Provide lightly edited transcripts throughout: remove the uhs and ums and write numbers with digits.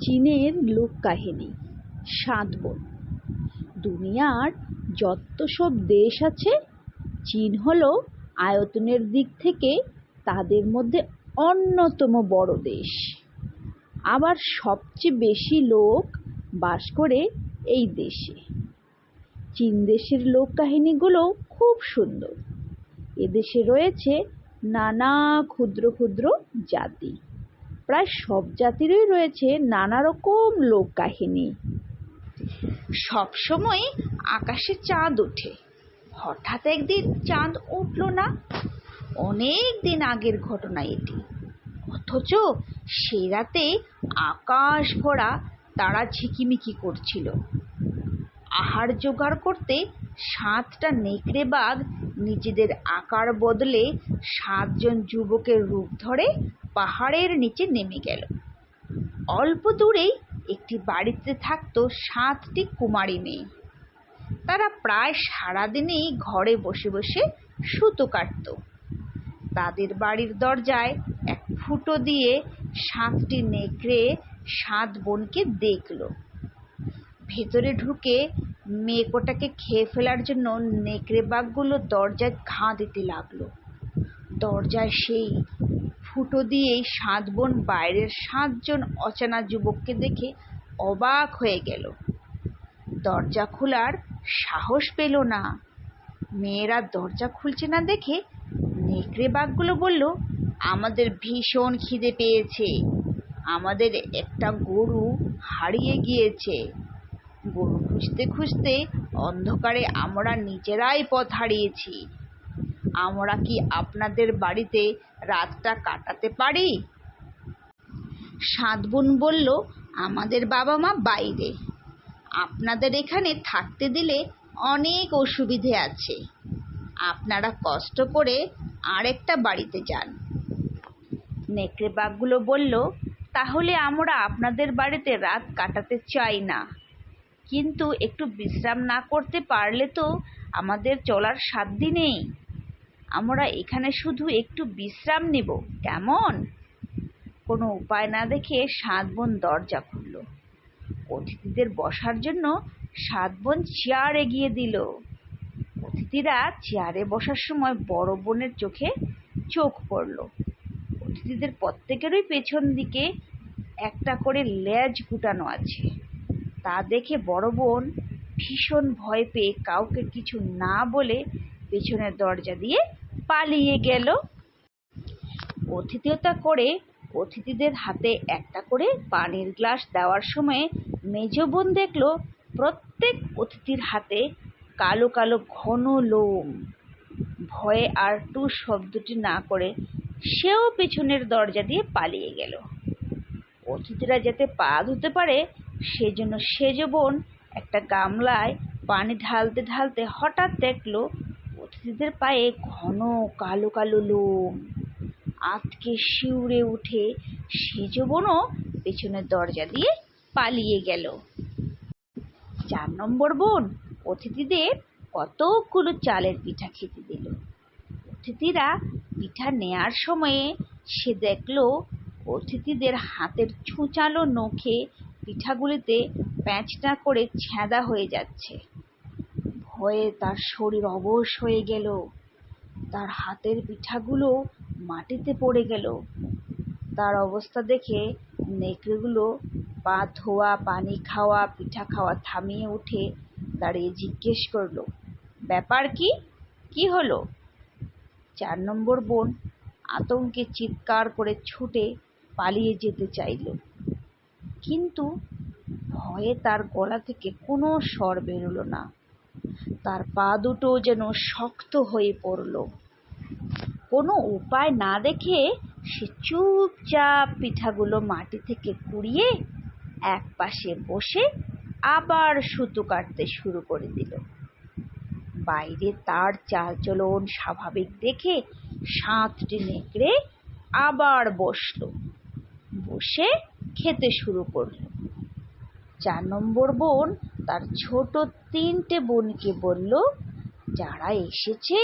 চীনের লোককাহিনী ৭ বোন। দুনিয়ার যত সব দেশ আছে, চীন হলো আয়তনের দিক থেকে তাদের মধ্যে অন্যতম বড় দেশ। আবার সবচেয়ে বেশি লোক বাস করে এই দেশে। চীন দেশের লোককাহিনীগুলো খুব সুন্দর। এদেশে রয়েছে নানা ক্ষুদ্র ক্ষুদ্র জাতি। প্রায় সব জাতিরই রয়েছে নানা রকম লোককাহিনী। সবসময় আকাশে চাঁদ ওঠে। হঠাৎ একদিন চাঁদ উঠল না। অনেক দিন আগের ঘটনা এটি। অথচ সে রাতে আকাশ ভরা তারা ঝিকিমিকি করছিল। আহার জোগাড় করতে ৭টা নেকড়ে বাঘ নিজেদের আকার বদলে ৭ জন যুবকের রূপ ধরে পাহাড়ের নিচে নেমে গেল। অল্প দূরেই একটি বাড়িতে থাকত ৭টি কুমারী মেয়ে। তারা প্রায় সারাদিনই ঘরে বসে বসে সুতো কাটত। তাদের বাড়ির দরজায় এক ফুটো দিয়ে ৭টি নেকড়ে ৭ বোনকে দেখল। ভেতরে ঢুকে মেয়ে কটাকে খেয়ে ফেলার জন্য নেকড়ে বাঘগুলো দরজায় ঘা দিতে লাগলো। দরজায় সেই ফুটো দিয়েই ৭ বোন বাইরের ৭ জন অচেনা যুবককে দেখে অবাক হয়ে গেল। দরজা খোলার সাহস পেল না। মেয়েরা দরজা খুলছে না দেখে নেকড়ে বাঘগুলো বলল, আমাদের ভীষণ খিদে পেয়েছে। আমাদের একটা গরু হারিয়ে গিয়েছে। গরু খুঁজতে খুঁজতে অন্ধকারে আমরা নিজেরাই পথ হারিয়েছি। আমরা কি আপনাদের বাড়িতে রাতটা কাটাতে পারি? ৭ বোন বলল, আমাদের বাবা মা বাইরে। আপনাদের এখানে থাকতে দিলে অনেক অসুবিধে আছে। আপনারা কষ্ট করে আরেকটা বাড়িতে যান। নেকড়ে বাঘগুলো বলল, তাহলে আমরা আপনাদের বাড়িতে রাত কাটাতে চাই না, কিন্তু একটু বিশ্রাম না করতে পারলে তো আমাদের চলার সাধ্য নেই। আমরা এখানে শুধু একটু বিশ্রাম নেব, কেমন? কোনো উপায় না দেখে ৭ বোন দরজা খুলল। অতিথিদের বসার জন্য ৭ বোন চেয়ার এগিয়ে দিল। অতিথিরা চেয়ারে বসার সময় বড় বোনের চোখে চোখ পড়ল। অতিথিদের প্রত্যেকেরই পেছন দিকে একটা করে লেজ গুটানো আছে। তা দেখে বড় বোন ভীষণ ভয় পেয়ে কাউকে কিছু না বলে পেছনের দরজা দিয়ে পালিয়ে গেল। অতিথিয়তা করে অতিথিদের হাতে একটা করে পানির গ্লাস দেওয়ার সময় মেজ বোন দেখল প্রত্যেক অতিথির হাতে কালো কালো ঘন লোম। ভয়ে আর টু শব্দটি না করে সেও পেছনের দরজা দিয়ে পালিয়ে গেল। অতিথিরা যাতে পা ধুতে পারে সেজন্য সেজ বোন একটা গামলায় পানি ঢালতে ঢালতে হঠাৎ দেখল অতিথিদের পায়ে ঘন কালো কালো লোম। আঁতকে শিউরে উঠে সেজ বোনও পেছনের দরজা দিয়ে পালিয়ে গেল। ৪ নম্বর বোন অতিথিদের কতগুলো চালের পিঠা খেতে দিল। অতিথিরা পিঠা নেয়ার সময়ে সে দেখল অতিথিদের হাতের ছুঁচালো নখে পিঠাগুলিতে প্যাঁচটা করে ছ্যাঁদা হয়ে যাচ্ছে। ভয়ে তার শরীর অবশ হয়ে গেল। তার হাতের পিঠাগুলো মাটিতে পড়ে গেল। তার অবস্থা দেখে নেকড়েগুলো পা ধোয়া, পানি খাওয়া, পিঠা খাওয়া থামিয়ে উঠে দাঁড়িয়ে জিজ্ঞেস করলো, ব্যাপার কি? কি হলো? ৪ নম্বর বোন আতঙ্কে চিৎকার করে ছুটে পালিয়ে যেতে চাইল, কিন্তু ভয়ে তার গলা থেকে কোনো স্বর বেরোলো না। তার পা দুটো যেন শক্ত হয়ে পড়ল। কোনো উপায় না দেখে সে চুপচাপ পিঠাগুলো মাটি থেকে কুড়িয়ে এক পাশে বসে আবার সুতো কাটতে শুরু করে দিল। বাইরে তার চালচলন স্বাভাবিক দেখে ৭টি নেকড়ে আবার বসে খেতে শুরু করল। ৪ নম্বর বোন তার ছোট ৩টে বোনকে বলল, যারা এসেছে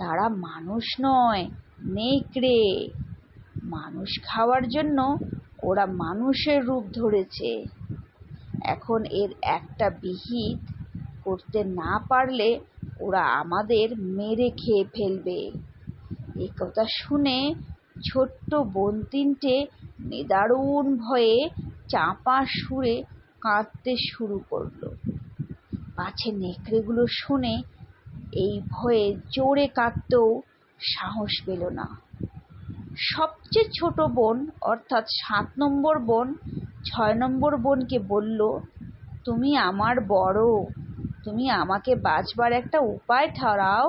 তারা মানুষ নয়, নেকড়ে। মানুষ খাওয়ার জন্য ওরা মানুষের রূপ ধরেছে। এখন এর একটা বিহিত করতে না পারলে ওরা আমাদের মেরে খেয়ে ফেলবে। এ কথা শুনে ছোট্ট বোন তিনটে নিদারুণ ভয়ে চাপা সুরে কাঁদতে শুরু করলো। পাছে নেকড়েগুলো শুনে এই ভয়ে জোরে কাঁদতেও সাহস পেল না। সবচেয়ে ছোট বোন অর্থাৎ 7 নম্বর বোন 6 নম্বর বোনকে বলল, তুমি আমার বড়, তুমি আমাকে বাঁচবার একটা উপায় ঠাউরাও।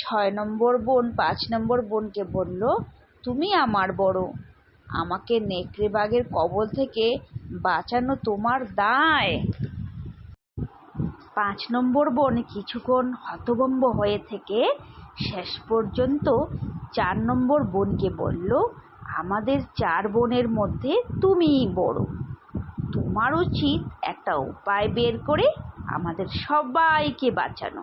6 নম্বর বোন 5 নম্বর বোনকে বলল, তুমি আমার বড়, আমাকে নেকড়ে বাঘের কবল থেকে বাঁচানো তোমার দায়। 5 নম্বর বোন কিছুক্ষণ হতভম্ব হয়ে থেকে শেষ পর্যন্ত 4 নম্বর বোনকে বলল, আমাদের 4 বোনের মধ্যে তুমিই বড়, তোমার উচিত একটা উপায় বের করে আমাদের সবাইকে বাঁচানো।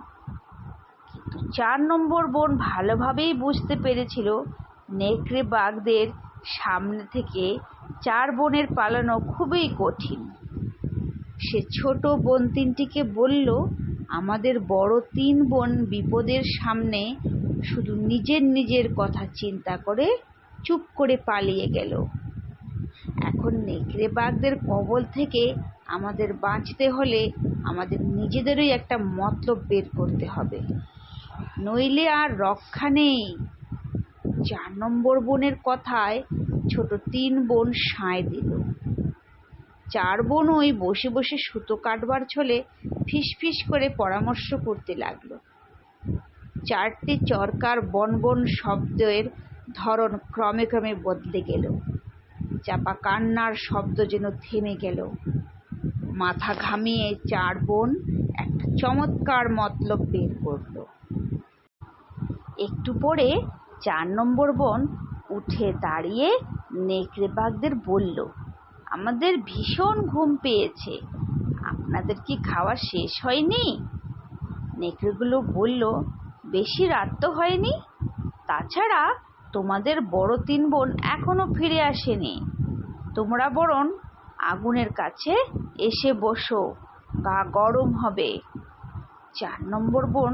কিন্তু 4 নম্বর বোন ভালোভাবেই বুঝতে পেরেছিল নেকড়ে বাঘদের সামনে থেকে 4 বোনের পালানো খুবই কঠিন। সে ছোট বোন তিনটিকে বলল, আমাদের বড় 3 বোন বিপদের সামনে শুধু নিজের কথা চিন্তা করে চুপ করে পালিয়ে গেল। এখন নেকড়ে বাঘদের কবল থেকে আমাদের বাঁচতে হলে আমাদের নিজেদেরই একটা মতলব বের করতে হবে, নইলে আর রক্ষা নেই। 4 নম্বর বোনের কথায় ছোট 3 বোন সায় দিল। 4 বোন ওই বসে বসে সুতো কাটবার ছলে ফিসফিস করে পরামর্শ করতে লাগলো। 4টে চরকার বনবন শব্দের ধরন ক্রমে ক্রমে বদলে গেল। চাপা কান্নার শব্দ যেন থেমে গেল। মাথা ঘামিয়ে 4 বোন একটা চমৎকার মতলব বের করলো। একটু পরে 4 নম্বর বোন উঠে দাঁড়িয়ে নেকড়ে বাঘদের বলল, আমাদের ভীষণ ঘুম পেয়েছে, আপনাদের কি খাওয়া শেষ হয়নি? নেকড়েগুলো বলল, বেশি রাত তো হয়নি, তাছাড়া তোমাদের বড় 3 বোন এখনো ফিরে আসেনি, তোমরা বরং আগুনের কাছে এসে বসো, গা গরম হবে। 4 নম্বর বোন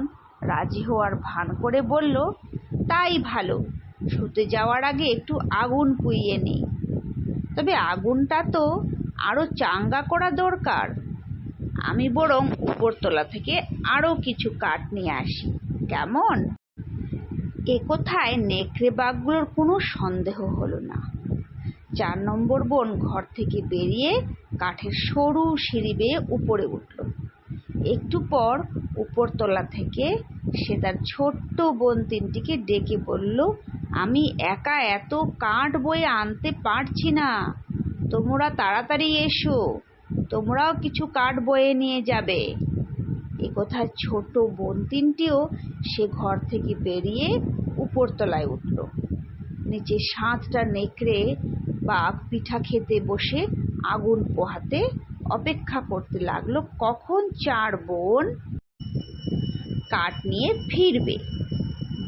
রাজি হওয়ার ভান করে বলল, তাই ভালো, শুতে যাওয়ার আগে একটু আগুন পুইয়ে নিই, তবে আগুনটা তো আরো চাঙ্গা করা দরকার, আমি বরং উপরতলা থেকে আরো কিছু কাঠ নিয়ে আসি, কেমন? এ কথায় নেকড়ে বাঘগুলোর কোনো সন্দেহ হলো না। 4 নম্বর বোন ঘর থেকে বেরিয়ে কাঠের সরু সিঁড়ি বেয়ে উপরে উঠল। একটু পর উপরতলা থেকে সে তার ছোট্ট বোন তিনটিকে ডেকে বলল, আমি একা এত কাঠ বয়ে আনতে পারছি না, তোমরা তাড়াতাড়ি এসো, তোমরাও কিছু কাঠ বয়ে নিয়ে যাবে। এ কথা ছোট বোন তিনটিও সে ঘর থেকে বেরিয়ে উপরতলায় উঠল। নিচে 7টা নেকড়ে বাঘ পিঠা খেতে বসে আগুন পোহাতে অপেক্ষা করতে লাগলো কখন 4 বোন কাঠ নিয়ে ফিরবে।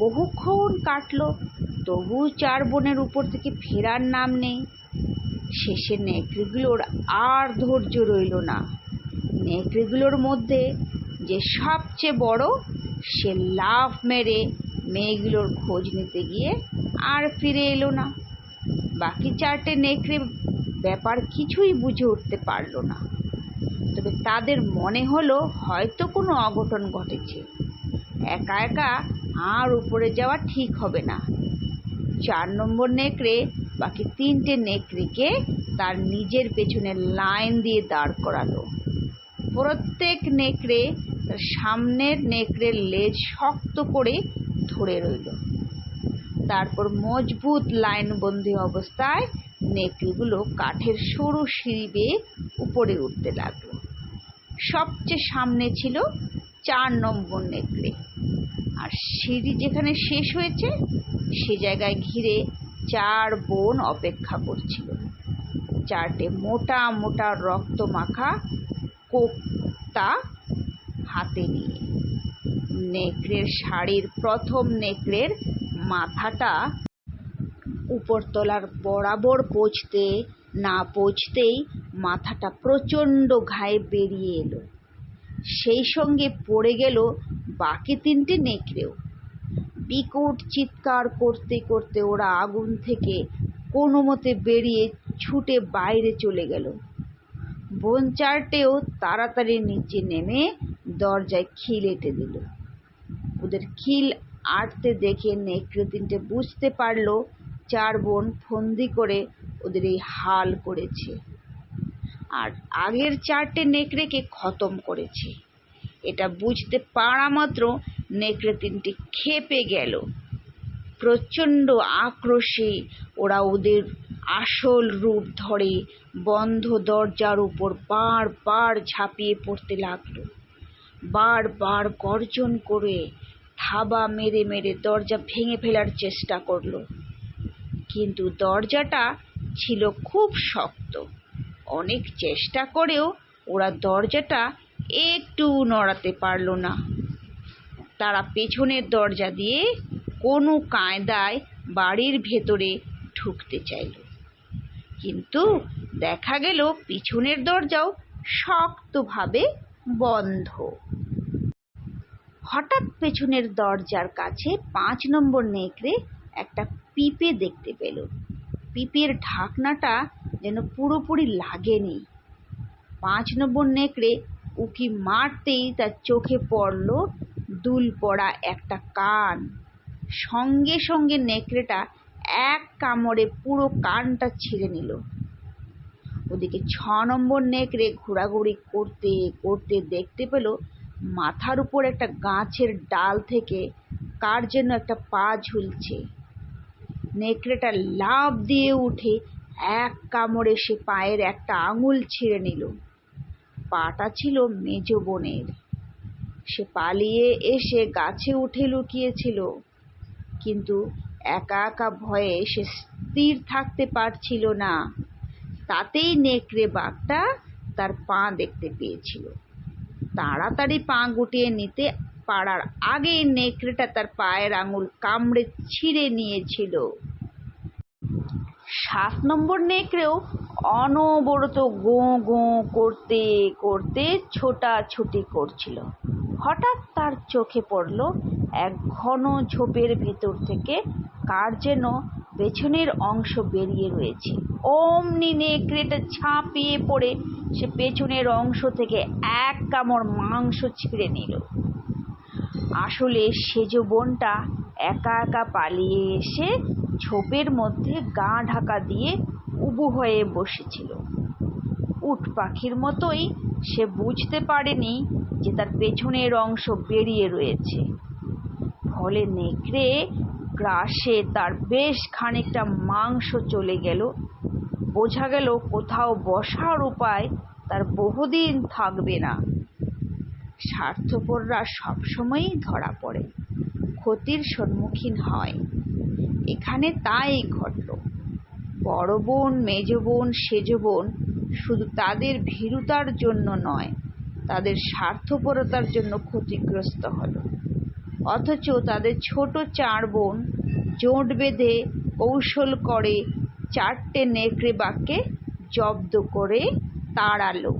বহুক্ষণ কাটলো, তবু 4 বোনের উপর থেকে ফেরার নাম নেই। শেষে নেকড়েগুলোর আর ধৈর্য রইল না। নেকড়েগুলোর মধ্যে যে সবচেয়ে বড় সে লাফ মেরে মেয়েগুলোর খোঁজ নিতে গিয়ে আর ফিরে এলো না। বাকি 4টে নেকড়ে ব্যাপার কিছুই বুঝে উঠতে পারল না, তবে তাদের মনে হলো হয়তো কোনো অঘটন ঘটেছে। একা একা আর উপরে যাওয়া ঠিক হবে না। 4 নম্বর নেকড়ে বাকি 3টে নেকড়েকে তার নিজের পেছনে লাইন দিয়ে দাঁড় করালো। প্রত্যেক নেকড়ে তার সামনের নেকড়ের লেজ শক্ত করে ধরে রইল। তারপর মজবুত লাইনবন্দি অবস্থায় নেকড়েগুলো কাঠের সরু সিঁড়ি বেয়ে উপরে উঠতে লাগলো। সবচেয়ে সামনে ছিল 4 নম্বর নেকড়ে, আর সিঁড়ি যেখানে শেষ হয়েছে সে জায়গায় ঘিরে 4 বোন অপেক্ষা করছিল, 4টে মোটা মোটা রক্ত মাখা কোপ্তা হাতে নিয়ে। নেকড়ের শাড়ির প্রথম নেকড়ের মাথাটা উপরতলার বরাবর পৌঁছতে না পৌঁছতেই মাথাটা প্রচণ্ড ঘায়ে বেরিয়ে এলো। সেই সঙ্গে পড়ে গেল বাকি 3টে নেকড়েও। বিকট চিৎকার করতে করতে ওরা আগুন থেকে কোনো মতে বেরিয়ে ছুটে বাইরে চলে গেল। বোন 4টেও তাড়াতাড়ি নিচে নেমে দরজায় খিল এঁটে দিল। ওদের খিল আটতে দেখে নেকড়ে 3টে বুঝতে পারল 4 বোন ফন্দি করে ওদের এই হাল করেছে আর আগের 4টে নেকড়েকে খতম করেছে। এটা বুঝতে পারা মাত্র নেকড়ে 3টে ক্ষেপে গেল। প্রচণ্ড আক্রোশে ওরা ওদের আসল রূপ ধরে বন্ধ দরজার উপর বারবার ঝাঁপিয়ে পড়তে লাগলো। বারবার গর্জন করে থাবা মেরে মেরে দরজা ভেঙে ফেলার চেষ্টা করলো, কিন্তু দরজাটা ছিল খুব শক্ত। অনেক চেষ্টা করেও ওরা দরজাটা একটু নড়াতে পারল না। তারা পেছনের দরজা দিয়ে কোনো কায়দায় বাড়ির ভেতরে ঢুকতে চাইল, কিন্তু দেখা গেল পিছনের দরজাও শক্তভাবে বন্ধ। হঠাৎ পেছনের দরজার কাছে 5 নম্বর নেকড়ে একটা পিঁপে দেখতে পেল। পিঁপের ঢাকনাটা যেন পুরোপুরি লাগেনি। 5 নম্বর নেকড়ে উঁকি মারতেই তার চোখে পড়ল দুল পড়া একটা কান। সঙ্গে সঙ্গে নেকড়েটা এক কামড়ে পুরো কানটা ছিঁড়ে নিল। ওদিকে 6 নম্বর নেকড়ে ঘোরাঘুরি করতে করতে দেখতে পেল মাথার উপর একটা গাছের ডাল থেকে কার যেন একটা পা ঝুলছে। নেকড়েটা লাফ দিয়ে উঠে এক কামড়ে সে পায়ের একটা আঙুল ছিঁড়ে নিল। পাটা ছিল মেজ বোনের। সে পালিয়ে এসে গাছে উঠে লুকিয়েছিল, কিন্তু একা একা ভয়ে সে স্থির থাকতে পারছিল না। তাতেই নেকড়ে বাঘটা তার পা দেখতে পেয়েছিল। তাড়াতাড়ি পা গুটিয়ে নিতে পারার আগেই নেকড়েটা তার পায়ের আঙুল কামড়ে ছিঁড়ে নিয়েছিল। 7 নম্বর নেকড়েও অনবরত গোঁ গোঁ করতে করতে ছোটাছুটি করছিল। হঠাৎ তার চোখে পড়ল এক ঘন ঝোপের ভেতর থেকে কার যেন পেছনের অংশ বেরিয়ে রয়েছে। অমনি নেকড়েটা ঝাঁপিয়ে পড়ে সে পেছনের অংশ থেকে এক কামড় মাংস ছিঁড়ে নিল। আসলে সেজ বোনটা একা একা পালিয়ে এসে ঝোপের মধ্যে গা ঢাকা দিয়ে উবু হয়ে বসেছিল। উট পাখির মতোই সে বুঝতে পারেনি যে তার পেছনের অংশ বেরিয়ে রয়েছে। ফলে নেকড়ে গ্রাসে তার বেশ খানিকটা মাংস চলে গেল। বোঝা গেল কোথাও বসার উপায় তার বহুদিন থাকবে না। স্বার্থপররা সবসময়ই ধরা পড়ে, ক্ষতির সম্মুখীন হয়। এখানে তাই ঘটল। বড় বোন, মেজ বোন, সেজ বোন শুধু তাদের ভীরুতার জন্য নয়, তাদের স্বার্থপরতার জন্য ক্ষতিগ্রস্ত হলো। অথচ তাদের ছোট 4 বোন জোট বেঁধে কৌশল করে 4টে নেকড়ে বাঘকে জব্দ করে তাড়ালো।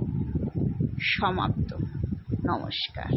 সমাপ্ত। নমস্কার।